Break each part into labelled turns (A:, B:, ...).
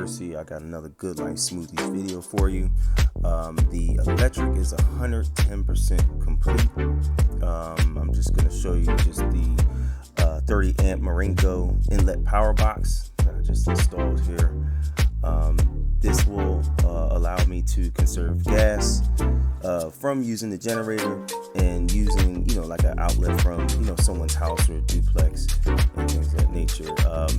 A: Kersey. I got another Guud Lyfe Smoothies video for you. The electric is 110% complete. I'm just going to show you just the 30 amp Marinco inlet power box that I just installed here. This will allow me to conserve gas from using the generator and using, like an outlet from, someone's house or duplex and things of that nature.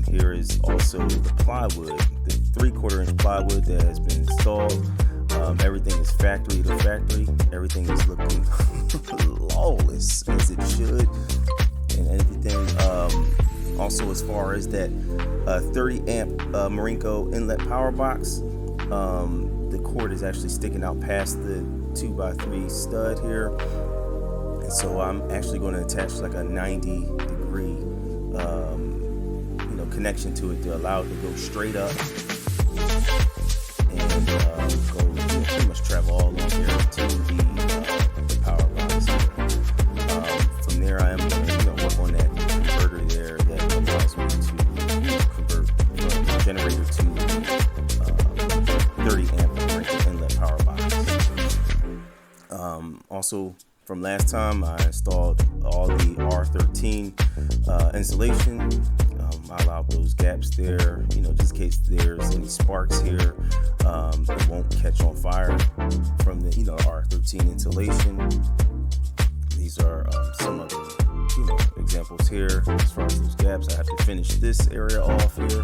A: Here is also the plywood, the 3/4 inch plywood that has been installed. Everything is factory to factory. Everything is looking flawless as it should, and everything. Also, as far as that 30 amp Marinco inlet power box, the cord is actually sticking out past the 2x3 stud here, and so I'm actually going to attach like a 90-degree connection to it to allow it to go straight up and go pretty much travel all along here to the power box here. From there, I am going to work on that converter there that allows me to convert from the generator to 30 amp inlet power box. Also, from last time, I installed all the R13 insulation. I allowed those gaps there, just in case there's any sparks here. It won't catch on fire from the, R13 insulation. These are some of the, examples here. As far as those gaps, I have to finish this area off here,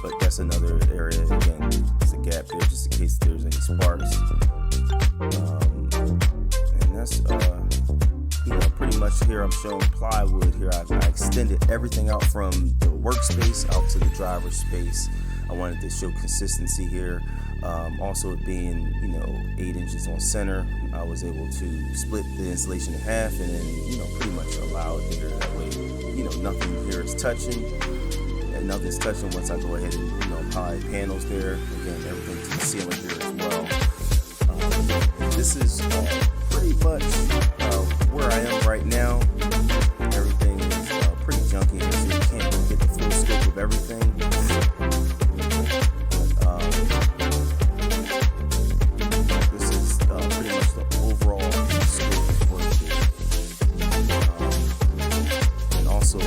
A: but that's another area. Again, it's a gap there just in case there's any sparks. And that's pretty much here. I'm showing plywood here. I extended everything out from the workspace out to the driver's space. I wanted to show consistency here. Also, it being 8 inches on center, I was able to split the insulation in half and then pretty much allow it there. That way, nothing here is touching, and nothing's touching once I go ahead and apply panels there. Again, everything to the ceiling here as well. This is pretty much where I am right now. Everything is pretty junky here, so you can't really get the full scope of everything. This is pretty much the overall scope of work here. And also,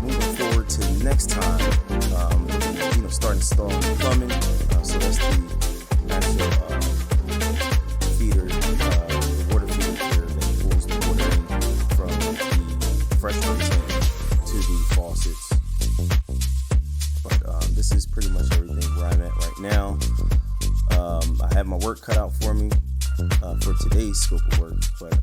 A: moving forward to next time, start installing the plumbing. So that's the actual feeder, the water feeder here that pulls the water in from the freshwater tank to the faucets. But this is pretty much everything where I'm at right now. I have my work cut out for me for today's scope of work, but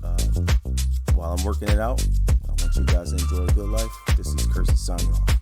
A: while I'm working it out, I want you guys to enjoy a good life. This is Kersey signing off.